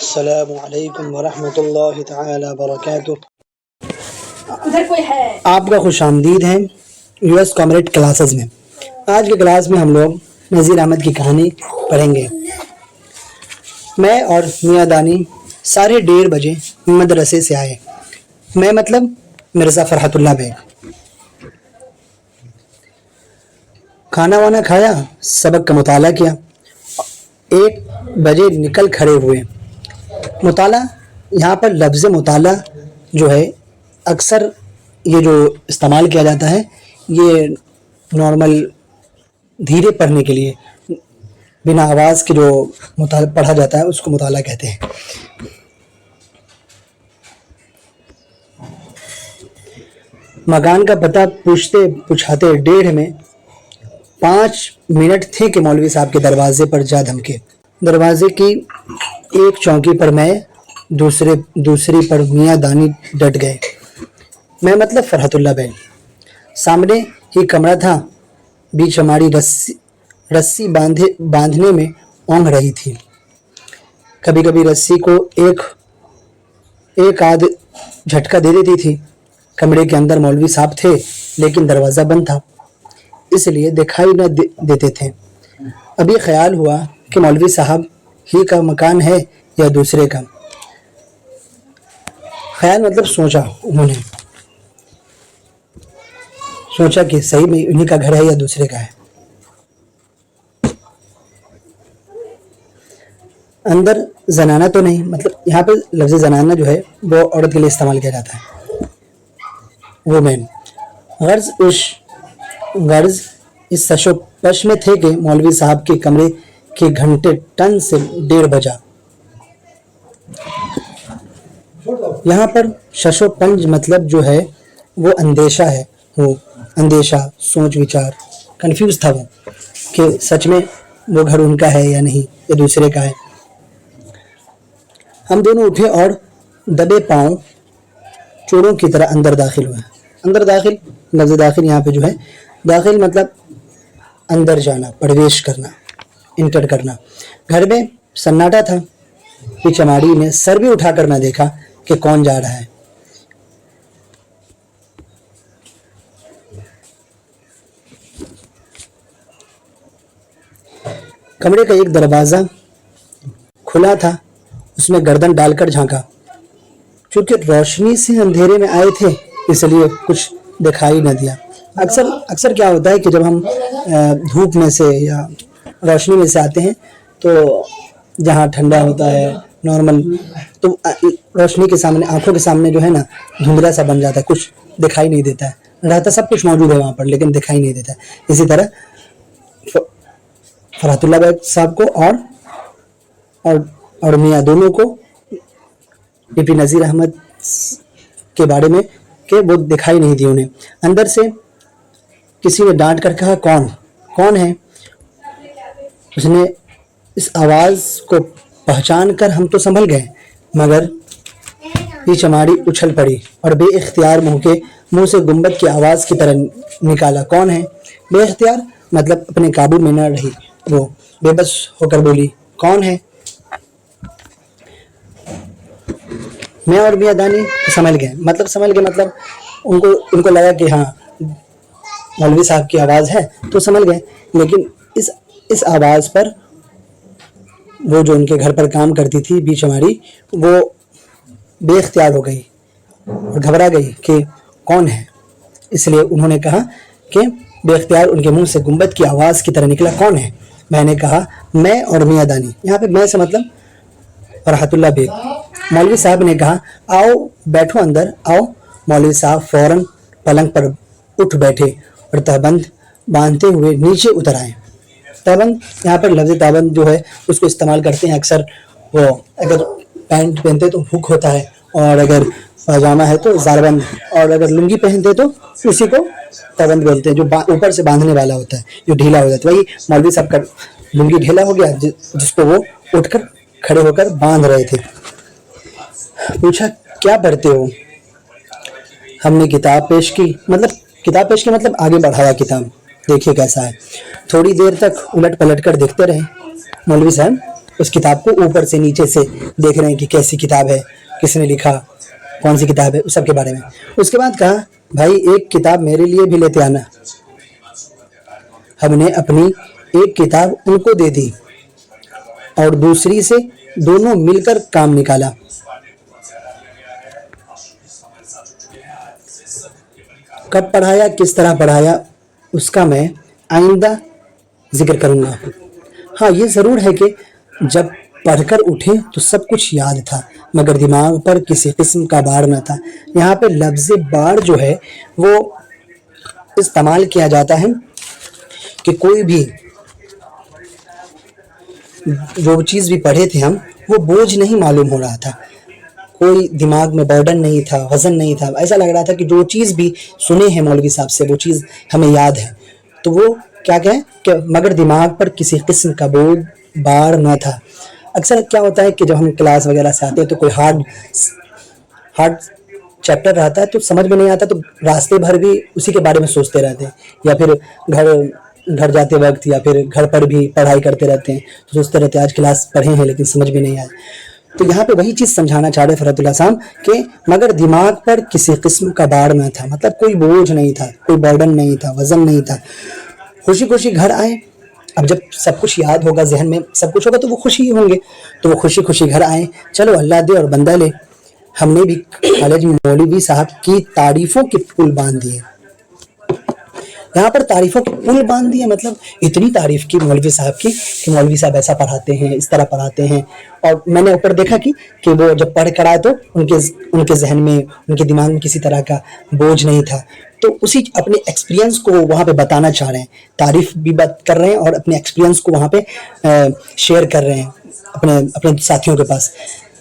السلام علیکم ورحمۃ اللہ تعالی وبرکاتہ۔ آپ کا خوش آمدید ہے یو ایس کامریڈ کلاسز میں۔ آج کے کلاس میں ہم لوگ نذیر احمد کی کہانی پڑھیں گے۔ میں اور میاں دانی 1:30 بجے مدرسے سے آئے۔ میں مطلب مرزا فرحت اللہ بیگ۔ کھانا وانا کھایا، سبق کا مطالعہ کیا، 1 بجے نکل کھڑے ہوئے۔ مطالعہ، یہاں پر لفظ مطالعہ جو ہے اکثر یہ جو استعمال کیا جاتا ہے یہ نارمل دھیرے پڑھنے کے لیے، بنا آواز کے جو پڑھا جاتا ہے اس کو مطالعہ کہتے ہیں۔ مکان کا پتہ پوچھتے پوچھاتے 1:30 میں 5 منٹ تھے کہ مولوی صاحب کے دروازے پر جا دھمکے۔ دروازے کی ایک چوکی پر میں، دوسری پر میاں دانی ڈٹ گئے۔ میں مطلب فرحت اللہ بیگ۔ سامنے ہی کمرہ تھا، بیچ ہماری رسی باندھنے میں اونگھ رہی تھی۔ کبھی کبھی رسی کو ایک آدھ جھٹکا دے دیتی تھی۔ کمرے کے اندر مولوی صاحب تھے لیکن دروازہ بند تھا، اس لیے دکھائی نہ دیتے تھے۔ ابھی خیال ہوا کہ مولوی صاحب ہی کا مکان ہے یا دوسرے کا۔ خیال مطلب سوچا، انہوں نے سوچا کہ صحیح میں انہی کا گھر ہے یا دوسرے کا ہے۔ اندر زنانہ تو نہیں، مطلب یہاں پہ لفظ زنانہ جو ہے وہ عورت کے لیے استعمال کیا جاتا ہے، وومین۔ غرض اس سش و پش میں تھے کہ مولوی صاحب کے کمرے کے گھنٹے ٹن سے 1:30 بجا۔ یہاں پر شش و پنج مطلب جو ہے وہ اندیشہ ہے، وہ اندیشہ، سوچ وچار، کنفیوز تھا وہ کہ سچ میں وہ گھر ان کا ہے یا نہیں یا دوسرے کا ہے۔ ہم دونوں اٹھے اور دبے پاؤں چوروں کی طرح اندر داخل ہوئے۔ اندر داخل، لفظ داخل یہاں پہ جو ہے، داخل مطلب اندر جانا، پرویش کرنا، انٹر کرنا۔ گھر میں سناٹا تھا۔ چماڑی نے سر بھی اٹھا کر نہ دیکھا کہ کون جا رہا ہے۔ کمرے کا ایک دروازہ کھلا تھا، اس میں گردن ڈال کر جھانکا۔ چونکہ روشنی سے اندھیرے میں آئے تھے اس لیے کچھ دکھائی نہ دیا۔ اکثر کیا ہوتا ہے کہ جب ہم دھوپ میں سے یا روشنی میں سے آتے ہیں تو جہاں ٹھنڈا ہوتا ہے نارمل، تو روشنی کے سامنے، آنکھوں کے سامنے جو ہے نا دھندلا سا بن جاتا ہے، کچھ دکھائی نہیں دیتا ہے، رہتا سب کچھ موجود ہے وہاں پر لیکن دکھائی نہیں دیتا ہے۔ اسی طرح فرحت اللہ بیگ صاحب کو اور میاں دونوں کو پی نذیر احمد کے بارے میں کہ وہ دکھائی نہیں دی انہیں۔ اندر سے کسی نے ڈانٹ کر کہا، کون ہے؟ اس نے اس آواز کو پہچان کر ہم تو سنبھل گئے، مگر یہ چماڑی اچھل پڑی اور بے اختیار منہ سے گنبد کی آواز کی طرح نکالا، کون ہے؟ بے اختیار مطلب اپنے قابو میں نہ رہی، وہ بے بس ہو کر بولی، کون ہے؟ میں اور میاں دانی سمجھ گئے مطلب ان کو لگا کہ ہاں مولوی صاحب کی آواز ہے تو سمجھ گئے، لیکن اس آواز پر وہ جو ان کے گھر پر کام کرتی تھی بیچ ہماری، وہ بے اختیار ہو گئی اور گھبرا گئی کہ کون ہے۔ اس لیے انہوں نے کہا کہ بے اختیار ان کے منہ سے گنبد کی آواز کی طرح نکلا، کون ہے؟ میں نے کہا، میں اور میاں دانی۔ یہاں پہ میں سے مطلب فرحت اللہ بیگ۔ مولوی صاحب نے کہا، آؤ بیٹھو اندر آؤ۔ مولوی صاحب فوراً پلنگ پر اٹھ بیٹھے اور تہبند باندھتے ہوئے نیچے اتر آئے۔ تہبند، یہاں پر لفظ تہبند جو ہے اس کو استعمال کرتے ہیں اکثر، وہ اگر پینٹ پہنتے تو ہک ہوتا ہے، اور اگر پاجامہ ہے تو زاربند، اور اگر لنگی پہنتے تو اسی کو تہبند بولتے ہیں، جو اوپر سے باندھنے والا ہوتا ہے، جو ڈھیلا ہو جاتا ہے۔ وہی مولوی صاحب کا لنگی ڈھیلا ہو گیا جس پہ وہ اٹھ کر کھڑے ہو کر باندھ رہے تھے۔ پوچھا، کیا پڑھتے ہو؟ ہم نے کتاب پیش کی مطلب آگے بڑھایا کتاب، دیکھیے کیسا ہے۔ تھوڑی دیر تک الٹ پلٹ کر دیکھتے رہے۔ مولوی صاحب اس کتاب کو اوپر سے نیچے سے دیکھ رہے ہیں کہ کیسی کتاب ہے, کس نے لکھا, کون سی کتاب ہے, اس سب کے بارے میں. اس کے بعد کہا بھائی ایک کتاب میرے لیے بھی لیتے آنا. ہم نے اپنی ایک کتاب ان کو دے دی اور دوسری سے دونوں مل کر کام نکالا. کب پڑھایا, کس طرح پڑھایا, اس کا میں آئندہ ذکر کروں گا. ہاں یہ ضرور ہے کہ جب پڑھ کر اٹھے تو سب کچھ یاد تھا مگر دماغ پر کسی قسم کا بار نہ تھا. یہاں پہ لفظ بار جو ہے وہ استعمال کیا جاتا ہے کہ کوئی بھی جو چیز بھی پڑھے تھے ہم, وہ بوجھ نہیں معلوم ہو رہا تھا, کوئی دماغ میں برڈن نہیں تھا, وزن نہیں تھا. ایسا لگ رہا تھا کہ جو چیز بھی سنے ہیں مولوی صاحب سے وہ چیز ہمیں یاد ہے. تو وہ کیا کہیں کہ مگر دماغ پر کسی قسم کا بوجھ بار نہ تھا. اکثر کیا ہوتا ہے کہ جب ہم کلاس وغیرہ سے آتے ہیں تو کوئی ہارڈ چیپٹر رہتا ہے تو سمجھ میں نہیں آتا, تو راستے بھر بھی اسی کے بارے میں سوچتے رہتے ہیں, یا پھر گھر جاتے وقت یا پھر گھر پر بھی پڑھائی کرتے رہتے ہیں تو سوچتے رہتے ہیں آج کلاس پڑھے ہیں لیکن سمجھ میں نہیں آئے. تو یہاں پہ وہی چیز سمجھانا چاہ رہے فرحت اللہ صاحب کہ مگر دماغ پر کسی قسم کا بار نہ تھا, مطلب کوئی بوجھ نہیں تھا, کوئی برڈن نہیں تھا, وزن نہیں تھا. خوشی خوشی گھر آئے. اب جب سب کچھ یاد ہوگا, ذہن میں سب کچھ ہوگا تو وہ خوشی ہوں گے, تو وہ خوشی خوشی گھر آئے. چلو اللہ دے اور بندہ لے, ہم نے بھی کالج میں مولوی صاحب کی تعریفوں کے پل باندھ دیے. یہاں پر تعریفوں کے پل باندھ دیے مطلب اتنی تعریف کی مولوی صاحب کی کہ مولوی صاحب ایسا پڑھاتے ہیں, اس طرح پڑھاتے ہیں. اور میں نے اوپر دیکھا کہ وہ جب پڑھ کر آئے تو ان کے ذہن میں, ان کے دماغ میں کسی طرح کا بوجھ نہیں تھا. تو اسی اپنے ایکسپیرینس کو وہاں پہ بتانا چاہ رہے ہیں, تعریف بھی بات کر رہے ہیں اور اپنے ایکسپیرینس کو وہاں پہ شیئر کر رہے ہیں اپنے ساتھیوں کے پاس.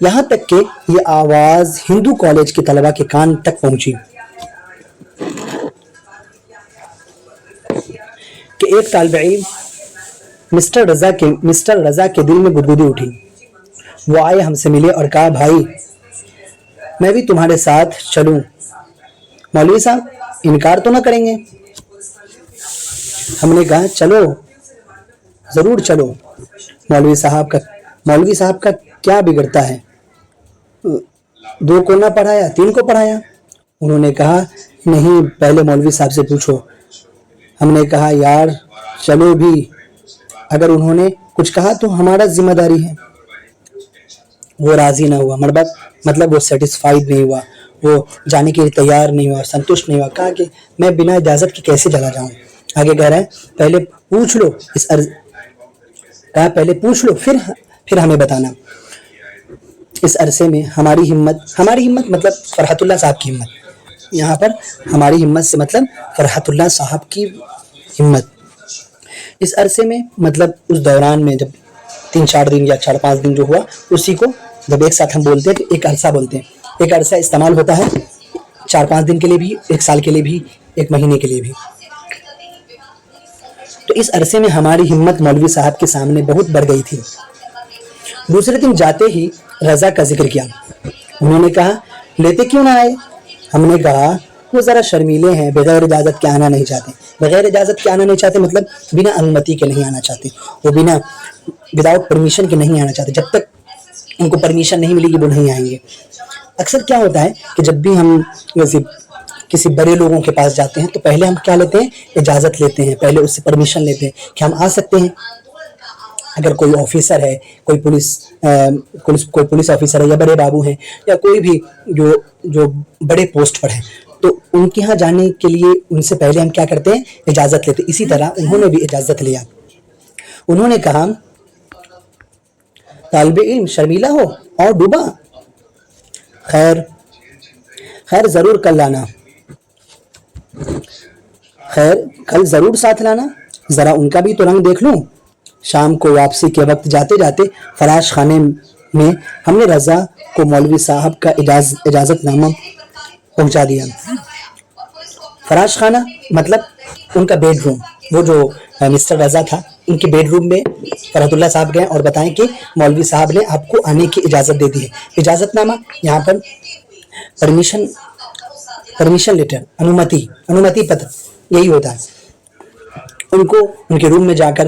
یہاں تک کہ یہ آواز ہندو کالج کے طلباء کے کان تک پہنچی کہ ایک طالب علم مسٹر رضا کے دل میں گدگدی اٹھی. وہ آئے, ہم سے ملے اور کہا بھائی میں بھی تمہارے ساتھ چلوں, مولوی صاحب انکار تو نہ کریں گے؟ ہم نے کہا چلو, ضرور چلو. مولوی صاحب کا کیا بگڑتا ہے, 2 کو نہ پڑھایا 3 کو پڑھایا. انہوں نے کہا نہیں پہلے مولوی صاحب سے پوچھو. ہم نے کہا یار چلو بھی, اگر انہوں نے کچھ کہا تو ہمارا ذمہ داری ہے. وہ راضی نہ ہوا, مطلب وہ سیٹسفائیڈ نہیں ہوا, وہ جانے کے لیے تیار نہیں ہوا, سنتوشٹ نہیں ہوا. کہا کہ میں بنا اجازت کے کیسے چلا جاؤں. آگے کہہ رہے ہیں پہلے پوچھ لو پہلے پوچھ لو پھر ہمیں بتانا. اس عرصے میں ہماری ہمت مطلب فرحت اللہ صاحب کی ہمت. یہاں پر ہماری ہمت سے مطلب فرحت اللہ صاحب کی ہمت. اس عرصے میں مطلب اس دوران میں جب 3-4 دن یا 4-5 دن جو ہوا, اسی کو جب ایک ساتھ ہم بولتے ہیں تو ایک عرصہ بولتے ہیں. ایک عرصہ استعمال ہوتا ہے 4-5 دن کے لیے بھی, 1 سال کے لیے بھی, 1 مہینے کے لیے بھی. تو اس عرصے میں ہماری ہمت مولوی صاحب کے سامنے بہت بڑھ گئی تھی. دوسرے دن جاتے ہی رضا کا ذکر کیا. انہوں نے کہا لیتے کیوں نہ آئے. ہم نے کہا وہ ذرا شرمیلے ہیں, بغیر اجازت کے آنا نہیں چاہتے. بغیر اجازت کے آنا نہیں چاہتے مطلب بنا انمتی کے نہیں آنا چاہتے, وہ وداؤٹ پرمیشن کے نہیں آنا چاہتے. جب تک ان کو پرمیشن نہیں ملے گی وہ نہیں آئیں گے. اکثر کیا ہوتا ہے کہ جب بھی ہم کسی بڑے لوگوں کے پاس جاتے ہیں تو پہلے ہم کیا لیتے ہیں, اجازت لیتے ہیں, پہلے اس سے پرمیشن لیتے ہیں کہ ہم آ سکتے ہیں. اگر کوئی آفیسر ہے, کوئی پولیس آفیسر ہے, یا بڑے بابو ہیں, یا کوئی بھی جو بڑے پوسٹ پر ہیں, تو ان کے ہاں جانے کے لیے ان سے پہلے ہم کیا کرتے ہیں, اجازت لیتے. اسی طرح انہوں نے بھی اجازت لیا. انہوں نے کہا طالب علم شرمیلا ہو اور ڈوبا, خیر ضرور کل لانا, کل ضرور ساتھ لانا, ذرا ان کا بھی تو رنگ دیکھ لوں. شام کو واپسی کے وقت جاتے جاتے فراش خانے میں ہم نے رضا کو مولوی صاحب کا اجازت نامہ پہنچا دیا. فراش خانہ مطلب ان کا بیڈ روم. وہ جو مسٹر رضا تھا ان کے بیڈ روم میں فرحت اللہ صاحب گئے اور بتائیں کہ مولوی صاحب نے آپ کو آنے کی اجازت دے دی ہے. اجازت نامہ یہاں پر پرمیشن لیٹر, انومتی پتر یہی ہوتا ہے. ان کو ان کے روم میں جا کر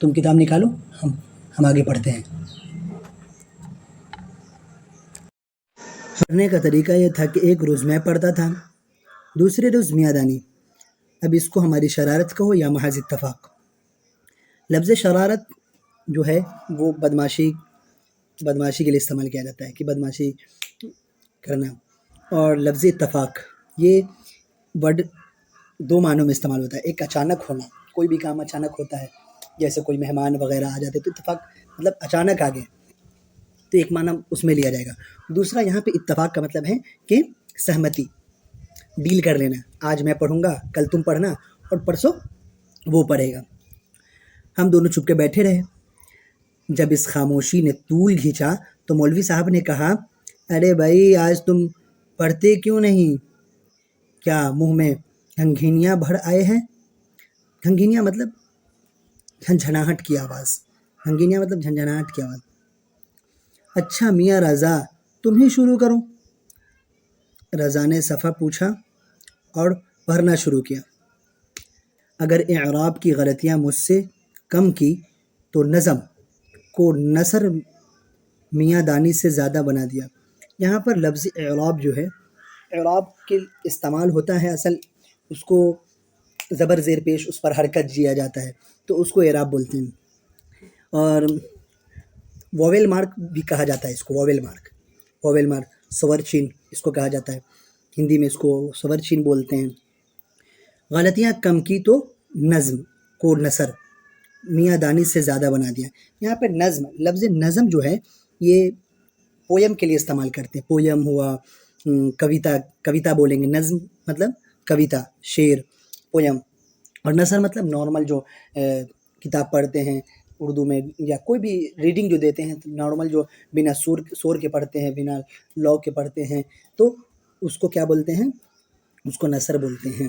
تم کتاب نکالو، ہم آگے پڑھتے ہیں۔ پڑھنے کا طریقہ یہ تھا کہ ایک روز میں پڑھتا تھا، دوسرے روز میاں دانی۔ اب اس کو ہماری شرارت کہو یا محض اتفاق۔ لفظ شرارت جو ہے وہ بدماشی کے لیے استعمال کیا جاتا ہے، کہ بدماشی کرنا، اور لفظ اتفاق یہ ورڈ دو معنوں میں استعمال ہوتا ہے۔ ایک اچانک ہونا، کوئی بھی کام اچانک ہوتا ہے، جیسے کوئی مہمان وغیرہ آ جاتے تو اتفاق مطلب اچانک آ گئے، تو ایک معنی اس میں لیا جائے گا۔ دوسرا یہاں پہ اتفاق کا مطلب ہے کہ سہمتی، ڈیل کر لینا، آج میں پڑھوں گا، کل تم پڑھنا، اور پرسوں وہ پڑھے گا۔ ہم دونوں چھپ کے بیٹھے رہے۔ جب اس خاموشی نے طول کھینچا تو مولوی صاحب نے کہا، ارے بھائی آج تم پڑھتے کیوں نہیں؟ کیا منہ میں گھنگھینیاں بھر آئے ہیں؟ گھنگھینیاں مطلب جھنجھناہٹ کی آواز، گھنگھینیاں مطلب جھنجھناہٹ کی آواز۔ اچھا میاں رضا تم ہی شروع کرو۔ رضا نے صفحہ پوچھا اور پڑھنا شروع کیا۔ اگر اعراب کی غلطیاں مجھ سے کم کی تو نظم کو نثر میاں دانی سے زیادہ بنا دیا۔ یہاں پر لفظ اعراب جو ہے، اعراب کے استعمال ہوتا ہے، اصل اس کو زبر زیر پیش اس پر حرکت دیا جاتا ہے تو اس کو اعراب بولتے ہیں، اور واویل مارک بھی کہا جاتا ہے اس کو، واویل مارک سور چین اس کو کہا جاتا ہے، ہندی میں اس کو سور چین بولتے ہیں۔ غلطیاں کم کی تو نظم کو نثر میاں دانی سے زیادہ بنا دیا۔ یہاں پہ نظم، لفظ نظم جو ہے یہ پویم کے لیے استعمال کرتے ہیں۔ پویم ہوا، کویتا بولیں گے، نظم مطلب کویتا، شعر، پویم، اور نثر مطلب نارمل جو کتاب پڑھتے ہیں اردو میں، یا کوئی بھی ریڈنگ جو دیتے ہیں نارمل، جو بنا سور کے پڑھتے ہیں، بنا لاء کے پڑھتے ہیں، تو اس کو کیا بولتے ہیں؟ اس کو نثر بولتے ہیں۔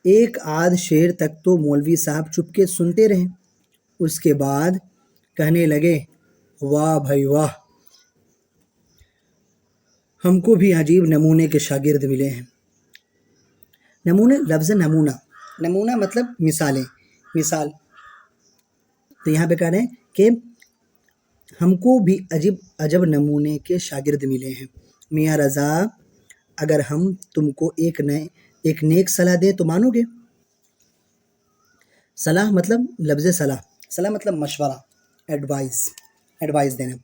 ایک آدھ شعر تک تو مولوی صاحب چپ کے سنتے رہے، اس کے بعد کہنے لگے، واہ بھائی واہ، ہم کو بھی عجیب نمونے کے شاگرد ملے ہیں۔ نمونے، لفظ نمونہ مطلب مثال، تو یہاں پہ کہہ رہے ہیں کہ ہم کو بھی عجب نمونے کے شاگرد ملے ہیں۔ میاں رضا اگر ہم تم کو ایک نیک صلاح دیں تو مانو گے؟ صلاح مطلب لفظ صلاح مطلب مشورہ، ایڈوائز دینا۔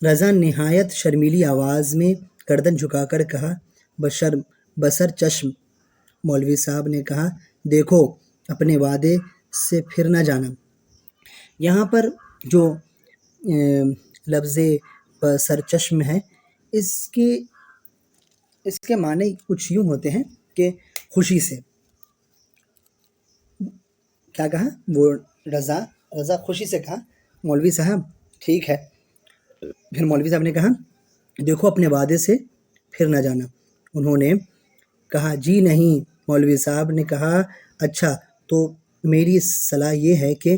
رضا نہایت شرمیلی آواز میں گردن جھکا کر کہا، بسر چشم۔ مولوی صاحب نے کہا، دیکھو اپنے وعدے سے پھر نہ جانا۔ یہاں پر جو لفظ بسر چشم ہے، اس کے معنی کچھ یوں ہوتے ہیں کہ خوشی سے۔ کیا کہا وہ؟ رضا خوشی سے کہا، مولوی صاحب ٹھیک ہے۔ پھر مولوی صاحب نے کہا، دیکھو اپنے وعدے سے پھر نہ جانا۔ انہوں نے کہا، جی نہیں۔ مولوی صاحب نے کہا، اچھا تو میری صلاح یہ ہے کہ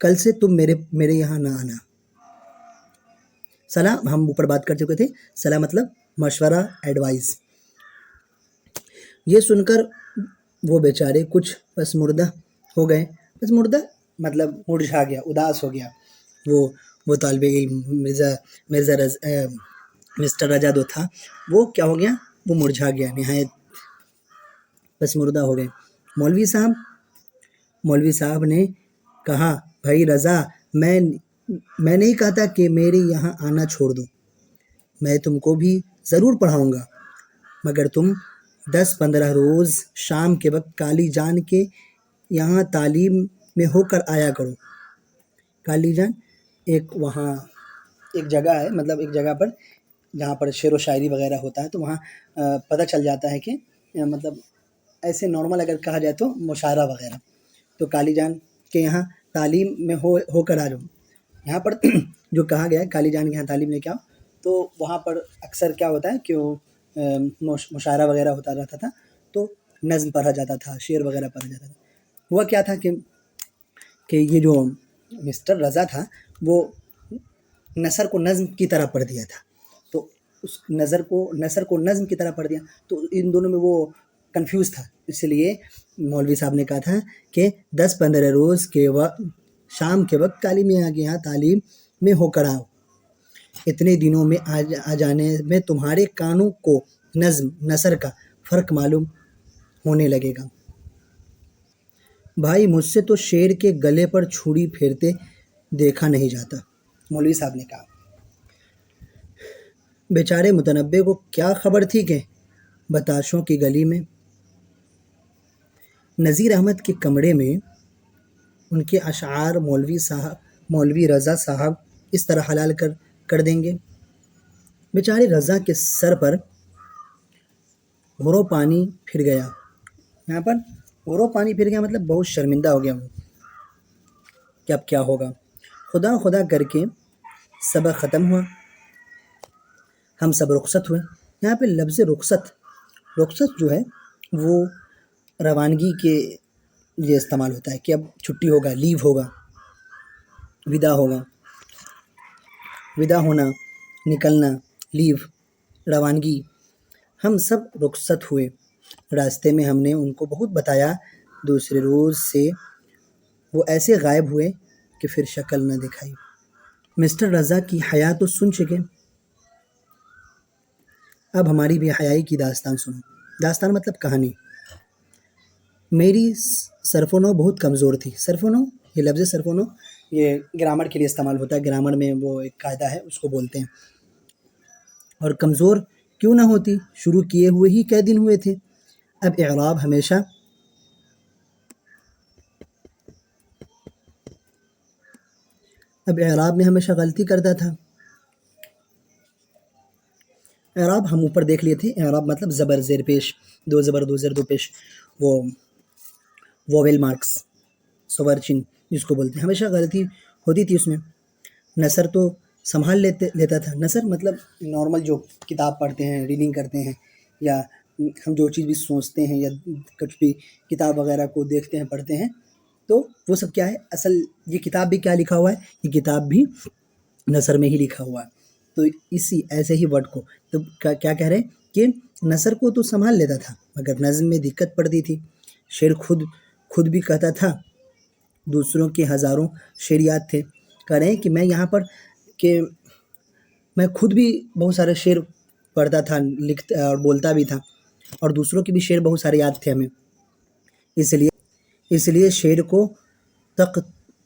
کل سے تم میرے یہاں نہ آنا۔ صلاح ہم اوپر بات کر چکے تھے، صلاح مطلب مشورہ، ایڈوائز۔ یہ سن کر وہ بیچارے کچھ پسمردہ ہو گئے۔ پسمردہ مطلب مرجھا گیا، اداس ہو گیا۔ وہ طالب علم مسٹر رجا جو تھا وہ کیا ہو گیا؟ وہ مرجھا گیا، نہایت پسمردہ ہو گئے۔ مولوی صاحب نے کہا، بھائی رضا، میں نہیں کہتا کہ میرے یہاں آنا چھوڑ دو، میں تم کو بھی ضرور پڑھاؤں گا، مگر تم 10-15 روز شام کے وقت کالی جان کے یہاں تعلیم میں ہو کر آیا کرو۔ کالی جان وہاں ایک جگہ ہے، مطلب ایک جگہ پر جہاں پر شعر و شاعری وغیرہ ہوتا ہے، تو وہاں پتہ چل جاتا ہے کہ مطلب ایسے نارمل اگر کہا جائے تو مشاعرہ وغیرہ، تو کالی جان کے یہاں تعلیم میں ہو کر آ جاؤ۔ یہاں پر جو کہا گیا ہے کالی جان کے یہاں تعلیم لے کے آؤ، تو وہاں پر اکثر کیا ہوتا ہے کہ وہ مشاعرہ وغیرہ ہوتا رہتا تھا، تو نظم پڑھا جاتا تھا، شعر وغیرہ پڑھا جاتا تھا۔ ہوا کیا تھا کہ یہ جو مسٹر رضا تھا وہ نثر کو نظم کی طرح پڑھ دیا تھا، تو اس نثر کو نظم کی طرح پڑھ دیا، تو ان دونوں میں وہ کنفیوز تھا. اس لیے مولوی صاحب نے کہا تھا کہ 10-15 روز کے وقت شام کے وقت کالی میاں کے یہاں تعلیم میں ہو کر آؤ، اتنے دنوں میں آ جانے میں تمہارے کانوں کو نظم نثر کا فرق معلوم ہونے لگے گا. بھائی مجھ سے تو شیر کے گلے پر چھری پھیرتے دیکھا نہیں جاتا، مولوی صاحب نے کہا. بیچارے متنبع کو کیا خبر تھی کہ بتاشوں کی گلی میں نذیر احمد کے کمرے میں ان کے اشعار مولوی رضا صاحب اس طرح حلال کر دیں گے. بیچارے رضا کے سر پر غورو پانی پھر گیا. یہاں پر غورو پانی پھر گیا مطلب بہت شرمندہ ہو گیا وہ کہ اب کیا ہوگا. خدا خدا کر کے سبق ختم ہوا، ہم سب رخصت ہوئے. یہاں پہ لفظ رخصت جو ہے وہ روانگی کے لیے استعمال ہوتا ہے کہ اب چھٹی ہوگا، لیو ہوگا، ودا ہوگا. ودا ہونا، نکلنا، لیو، روانگی. ہم سب رخصت ہوئے. راستے میں ہم نے ان کو بہت بتایا. دوسرے روز سے وہ ایسے غائب ہوئے کہ پھر شکل نہ دکھائی. مسٹر رضا کی حیا تو سن چکے، اب ہماری بھی حیائی کی داستان سنو. داستان مطلب کہانی. میری صرف و نو بہت کمزور تھی. صرف و نو، یہ لفظ صرف و نو یہ گرامر کے لیے استعمال ہوتا ہے. گرامر میں وہ ایک قاعدہ ہے، اس کو بولتے ہیں. اور کمزور کیوں نہ ہوتی، شروع کیے ہوئے ہی کئے دن ہوئے تھے. اب اعراب میں ہمیشہ غلطی کرتا تھا. اعراب ہم اوپر دیکھ لیے تھے. اعراب مطلب زبر زیر پیش، دو زبر دو زیر دو پیش، وہ وویل مارکس، سور چن جس کو بولتے ہیں. ہمیشہ غلطی ہوتی تھی اس میں. نثر تو سنبھال لیتا تھا. نثر مطلب نارمل جو کتاب پڑھتے ہیں، ریڈنگ کرتے ہیں، یا ہم جو چیز بھی سوچتے ہیں یا کچھ بھی کتاب وغیرہ کو دیکھتے ہیں، پڑھتے ہیں، تو وہ سب کیا ہے، اصل یہ کتاب بھی کیا لکھا ہوا ہے، یہ کتاب بھی نثر میں ہی لکھا ہوا ہے. تو ایسے ہی ورڈ کو تو کیا کہہ رہے کہ نثر کو تو سنبھال لیتا تھا مگر نظم میں دقت پڑتی تھی. شعر خود بھی کہتا تھا. دوسروں کے ہزاروں شعریات تھے. کہہ رہے ہیں کہ میں یہاں پر کہ میں خود بھی بہت سارے شعر پڑھتا تھا، لکھتا اور بولتا بھی تھا، اور دوسروں کے بھی شعر بہت سارے یاد تھے ہمیں. اس لیے شعر کو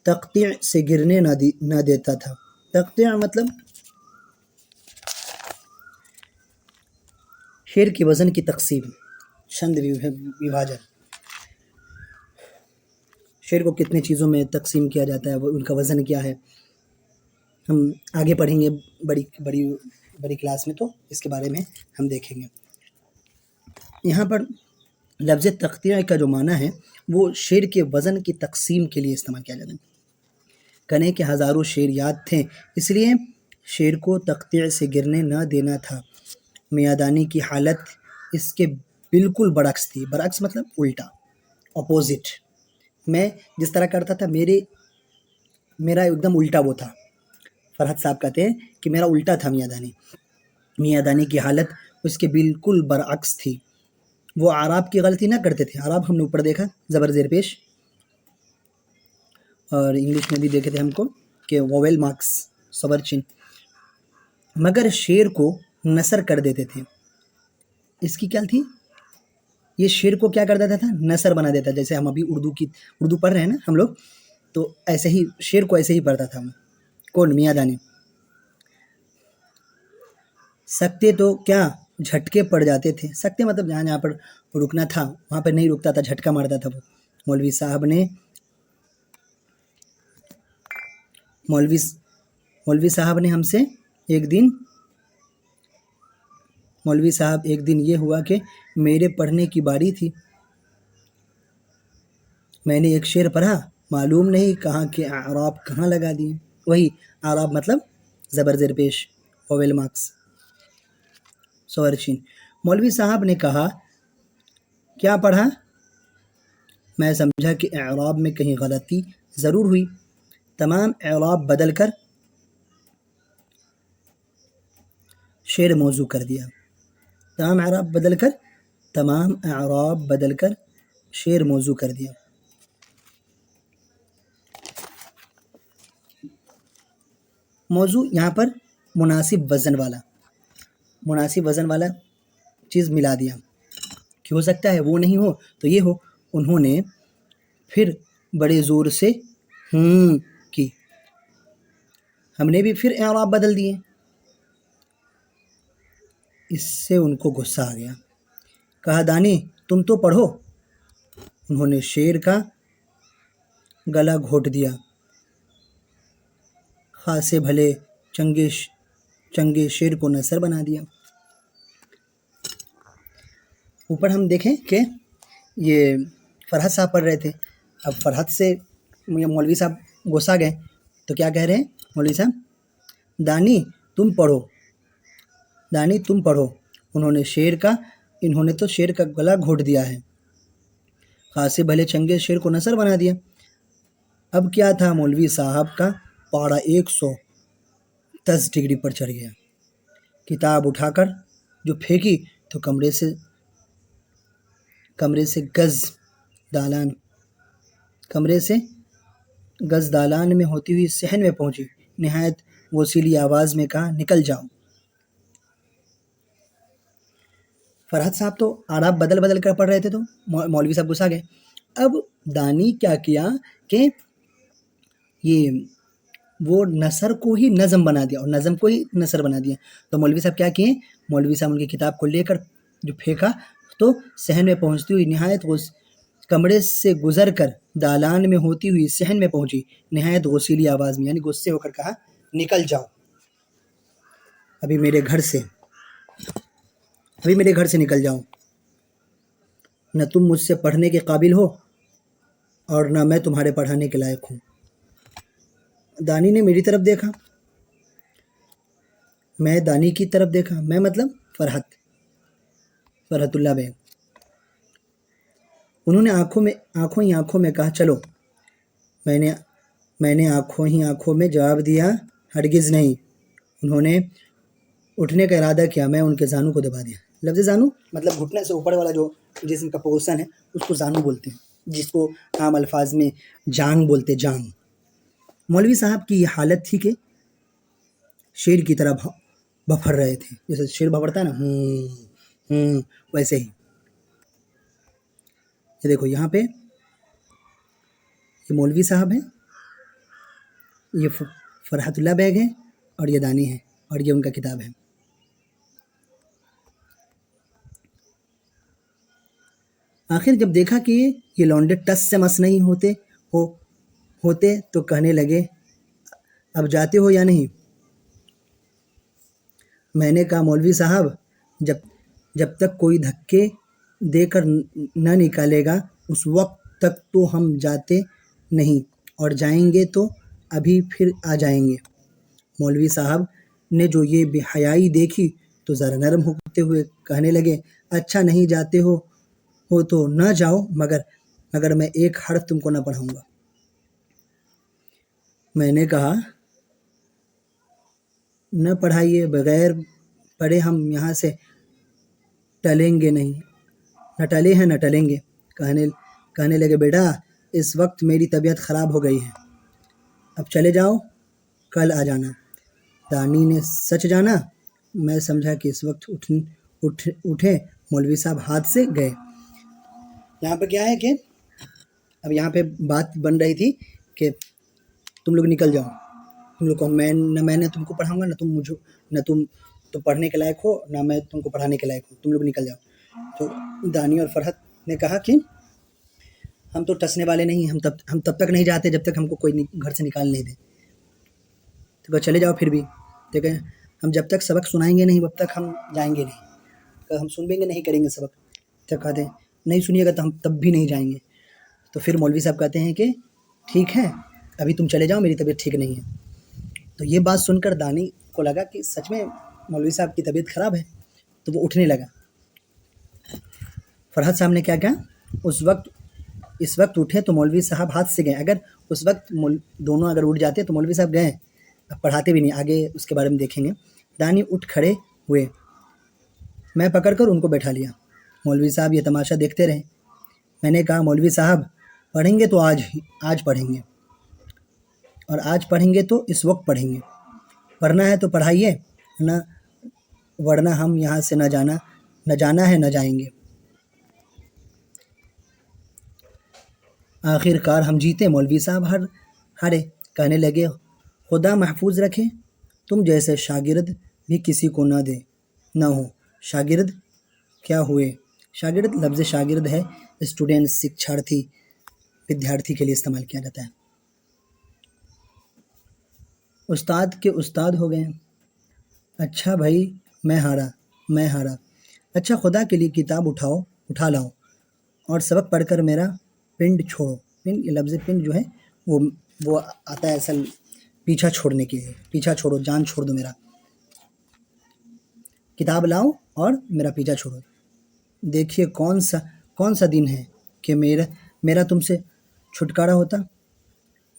تقطیع سے گرنے نہ دیتا تھا. تقطیع مطلب شعر کی وزن کی تقسیم، چھند وبھاجن. شعر کو کتنے چیزوں میں تقسیم کیا جاتا ہے، وہ ان کا وزن کیا ہے، ہم آگے پڑھیں گے بڑی کلاس میں، تو اس کے بارے میں ہم دیکھیں گے. یہاں پر لفظ تقطیع کا جو معنی ہے وہ شعر کے وزن کی تقسیم کے لیے استعمال کیا جاتا ہے. کہنے کہ ہزاروں شعر یاد تھے، اس لیے شعر کو تقطیع سے گرنے نہ دینا تھا. میادانی کی حالت اس کے بالکل برعکس تھی. برعکس مطلب الٹا، اپوزٹ. میں جس طرح کرتا تھا میرا ایک دم الٹا وہ تھا. فرحت صاحب کہتے ہیں کہ میرا الٹا تھا میادانی کی حالت اس کے بالکل برعکس تھی. وہ اعراب کی غلطی نہ کرتے تھے. اعراب ہم نے اوپر دیکھا، زبر زیر پیش، اور انگلش میں بھی دیکھے تھے ہم کو کہ وویل مارکس، سور چن، مگر شعر کو نثر کر دیتے تھے. اس کی کیا تھی، یہ شعر کو کیا کر دیتا تھا، نثر بنا دیتا. جیسے ہم ابھی اردو پڑھ رہے ہیں نا ہم لوگ، تو ایسے ہی شعر کو ایسے ہی پڑھتا تھا. کون؟ میادانی. سکتے تو کیا جھٹکے پڑ جاتے تھے. سکتے مطلب جہاں پر رکنا تھا وہاں پر نہیں رکتا تھا، جھٹکا مارتا تھا وہ. مولوی صاحب نے ہم سے ایک دن یہ ہوا کہ میرے پڑھنے کی باری تھی. میں نے ایک شعر پڑھا، معلوم نہیں کہاں کے اعراب کہاں لگا دیے. وہی اعراب مطلب زبر زیر پیش، وویل مارکس، سور چین. مولوی صاحب نے کہا کیا پڑھا؟ میں سمجھا کہ اعراب میں کہیں غلطی ضرور ہوئی. تمام اعراب بدل کر شعر موضوع کر دیا. تمام اعراب بدل کر شعر موضوع کر دیا. موضوع یہاں پر مناسب وزن والا چیز ملا دیا کہ ہو سکتا ہے وہ نہیں ہو تو یہ ہو. انہوں نے پھر بڑے زور سے کی. ہم نے بھی پھر اعراب بدل دیے. اس سے ان کو غصہ آ گیا. کہا دانی تم تو پڑھو. انہوں نے شعر کا گلا گھونٹ دیا. خاصے بھلے چنگے شعر کو نثر بنا دیا. اوپر ہم دیکھیں کہ یہ فرحت صاحب پڑھ رہے تھے. اب فرحت سے مولوی صاحب غصہ گئے تو کیا کہہ رہے ہیں مولوی صاحب؟ دانی تم پڑھو. انہوں نے تو شعر کا گلا گھونٹ دیا ہے. خاصے بھلے چنگے شعر کو نثر بنا دیا. اب کیا تھا مولوی صاحب کا پاڑا 110 ڈگری پر چڑھ گیا. کتاب اٹھا کر جو پھینکی تو کمرے سے گز دالان میں ہوتی ہوئی صحن میں پہنچی. نہایت غصیلی آواز میں کہا نکل جاؤ. فرحت صاحب تو اعراب بدل کر پڑھ رہے تھے تو مولوی صاحب غصہ گئے. اب دانی کیا کیا کہ یہ وہ نثر کو ہی نظم بنا دیا اور نظم کو ہی نثر بنا دیا. تو مولوی صاحب کیا کیے؟ مولوی صاحب ان کی کتاب کو لے کر جو پھینکا تو صحن میں پہنچتی ہوئی کمرے سے گزر کر دالان میں ہوتی ہوئی صحن میں پہنچی. نہایت غصیلی آواز میں یعنی غصے ہو کر کہا نکل جاؤ ابھی میرے گھر سے نکل جاؤ. نہ تم مجھ سے پڑھنے کے قابل ہو اور نہ میں تمہارے پڑھانے کے لائق ہوں. دانی نے میری طرف دیکھا. میں دانی کی طرف دیکھا. میں مطلب فرحت اللہ بیگ. انہوں نے آنکھوں میں کہا چلو. میں نے آنکھوں میں جواب دیا ہرگز نہیں. انہوں نے اٹھنے کا ارادہ کیا. میں ان کے زانو کو دبا دیا. لفظ زانو مطلب گھٹنے سے اوپر والا جو جسم کا پورشن ہے اس کو زانو بولتے ہیں, جس کو عام الفاظ میں جانگ بولتے. جانگ. مولوی صاحب کی یہ حالت تھی کہ شیر کی طرح بفر رہے تھے. جیسے شیر بفرتا ہے نا ویسے ہی. یہ دیکھو یہاں پہ یہ مولوی صاحب ہیں, یہ فرحت اللہ بیگ ہے اور یہ دانی ہے اور یہ ان کا کتاب ہے. آخر جب دیکھا کہ یہ لونڈے ٹس سے مس نہیں ہوتے تو کہنے لگے اب جاتے ہو یا نہیں؟ میں نے کہا مولوی صاحب جب تک کوئی دھکے دے کر نہ نکالے گا اس وقت تک تو ہم جاتے نہیں, اور جائیں گے تو ابھی پھر آ جائیں گے. مولوی صاحب نے جو یہ بے حیائی دیکھی تو ذرا نرم ہوتے ہوئے کہنے لگے اچھا نہیں جاتے ہو تو نہ جاؤ, مگر میں ایک حرف تم کو نہ پڑھاؤں گا. میں نے کہا نہ پڑھائیے, بغیر پڑھے ہم یہاں سے ٹلیں گے نہیں. نہ ٹلے ہیں نہ ٹلیں گے. کہنے لگے بیٹا اس وقت میری طبیعت خراب ہو گئی ہے, اب چلے جاؤ, کل آ جانا. دانی نے سچ جانا. میں سمجھا کہ اس وقت اٹھے مولوی صاحب ہاتھ سے گئے. یہاں پہ کیا ہے کہ اب یہاں پہ بات بن رہی تھی کہ تم لوگ نکل جاؤ. تم لوگ کو میں نے تم کو پڑھاؤں گا, نہ تم پڑھنے کے لائق ہو, نہ میں تم کو پڑھانے کے لائق ہوں. تم لوگ نکل جاؤ. تو دانی اور فرحت نے کہا کہ ہم تو ٹسنے والے نہیں, ہم تب تک نہیں جاتے جب تک ہم کو کوئی گھر سے نکال نہیں دے. تو چلے جاؤ پھر بھی. دیکھیں ہم جب تک سبق سنائیں گے نہیں تب تک ہم جائیں گے نہیں. ہم سن بھی نہیں کریں گے سبق, جب کہتے ہیں نہیں سنیے گا تو ہم تب بھی نہیں جائیں گے. تو پھر مولوی صاحب کہتے ہیں کہ ٹھیک ہے ابھی تم چلے جاؤ, میری طبیعت ٹھیک نہیں ہے. تو یہ بات سن کر دانی کو لگا کہ سچ میں مولوی صاحب کی طبیعت خراب ہے, تو وہ اٹھنے لگا. فرحت صاحب نے کیا کہا, اس وقت اٹھے تو مولوی صاحب ہاتھ سے گئے. اگر اس وقت دونوں اگر اٹھ جاتے تو مولوی صاحب گئے, اب پڑھاتے بھی نہیں. آگے اس کے بارے میں دیکھیں گے. دانی اٹھ کھڑے ہوئے، میں پکڑ کر ان کو بیٹھا لیا۔ مولوی صاحب یہ تماشا دیکھتے رہے۔ میں نے کہا مولوی صاحب پڑھیں گے تو آج پڑھیں گے، اور آج پڑھیں گے تو اس وقت پڑھیں گے، پڑھنا ہے تو پڑھائیے، ورنہ ہم یہاں سے نہ جانا ہے نہ جائیں گے۔ آخر کار ہم جیتے، مولوی صاحب ہارے۔ کہنے لگے خدا محفوظ رکھے تم جیسے شاگرد بھی کسی کو نہ ہو۔ شاگرد کیا ہوئے؟ شاگرد، لفظ شاگرد ہے اسٹوڈنٹ، سکچھارتھی، ودیارتھی کے لیے استعمال کیا جاتا ہے۔ استاد کے استاد ہو گئے۔ اچھا بھائی میں ہارا۔ اچھا خدا کے لیے کتاب اٹھا لاؤ اور سبق پڑھ کر میرا پنڈ چھوڑو۔ پنڈ، یہ لفظ پنڈ جو ہے وہ آتا ہے اصل پیچھا چھوڑنے کے لیے، پیچھا چھوڑو، جان چھوڑ دو میرا، کتاب لاؤ اور میرا پیچھا چھوڑو۔ دیکھیے کون سا دن ہے کہ میرا تم سے چھٹکارا ہوتا۔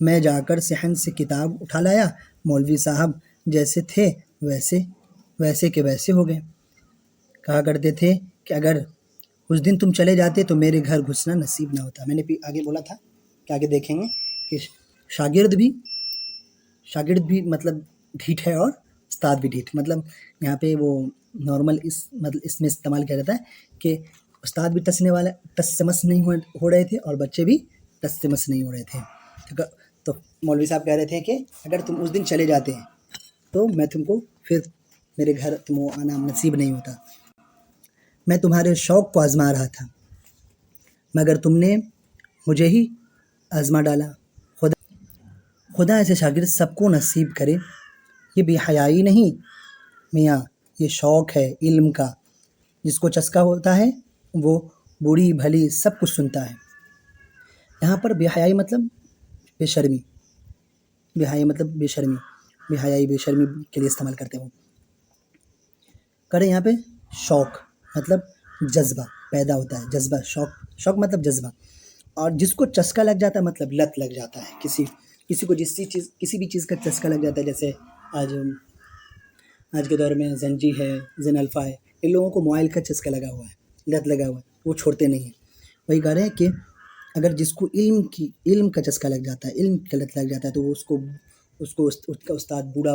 میں جا کر صحن سے کتاب اٹھا لایا، مولوی صاحب جیسے تھے ویسے کے ویسے ہو گئے۔ کہا کرتے تھے کہ اگر اس دن تم چلے جاتے تو میرے گھر گھسنا نصیب نہ ہوتا۔ میں نے آگے بولا تھا کہ آگے دیکھیں گے کہ شاگرد بھی مطلب ڈھیٹ ہے اور استاد بھی ڈھیٹ، مطلب یہاں پہ وہ نارمل مطلب اس میں استعمال کیا جاتا ہے کہ استاد بھی ٹس سے مس نہیں ہو رہے تھے اور بچے بھی ٹس سے مس نہیں ہو رہے تھے۔ تو مولوی صاحب کہہ رہے تھے کہ اگر تم اس دن چلے جاتے تو میں تم کو پھر میرے گھر تم کو آنا نصیب نہیں ہوتا۔ میں تمہارے شوق کو آزما رہا تھا مگر تم نے مجھے ہی آزما ڈالا۔ خدا ایسے شاگرد سب کو نصیب کرے۔ یہ بے حیائی نہیں میاں، یہ شوق ہے علم کا، جس کو چسکا ہوتا ہے وہ بری بھلی سب کچھ سنتا ہے۔ یہاں پر بے حیائی مطلب بے شرمی، بے حیائی بے شرمی کے لیے استعمال کرتے ہوں۔ کریں یہاں پہ شوق مطلب جذبہ پیدا ہوتا ہے، جذبہ، شوق مطلب جذبہ، اور جس کو چسکا لگ جاتا ہے مطلب لت لگ جاتا ہے۔ کسی کو کسی بھی چیز کا چسکا لگ جاتا ہے، جیسے آج کے دور میں زین جی ہے، زین الفا ہے، ان لوگوں کو موبائل کا چسکا لگا ہوا ہے، لت لگا ہوا ہے، وہ چھوڑتے نہیں ہیں۔ وہی کہہ رہے ہیں کہ اگر جس کو علم کا چسکا لگ جاتا ہے، علم کا لت لگ جاتا ہے، تو اس کا استاد بوڑھا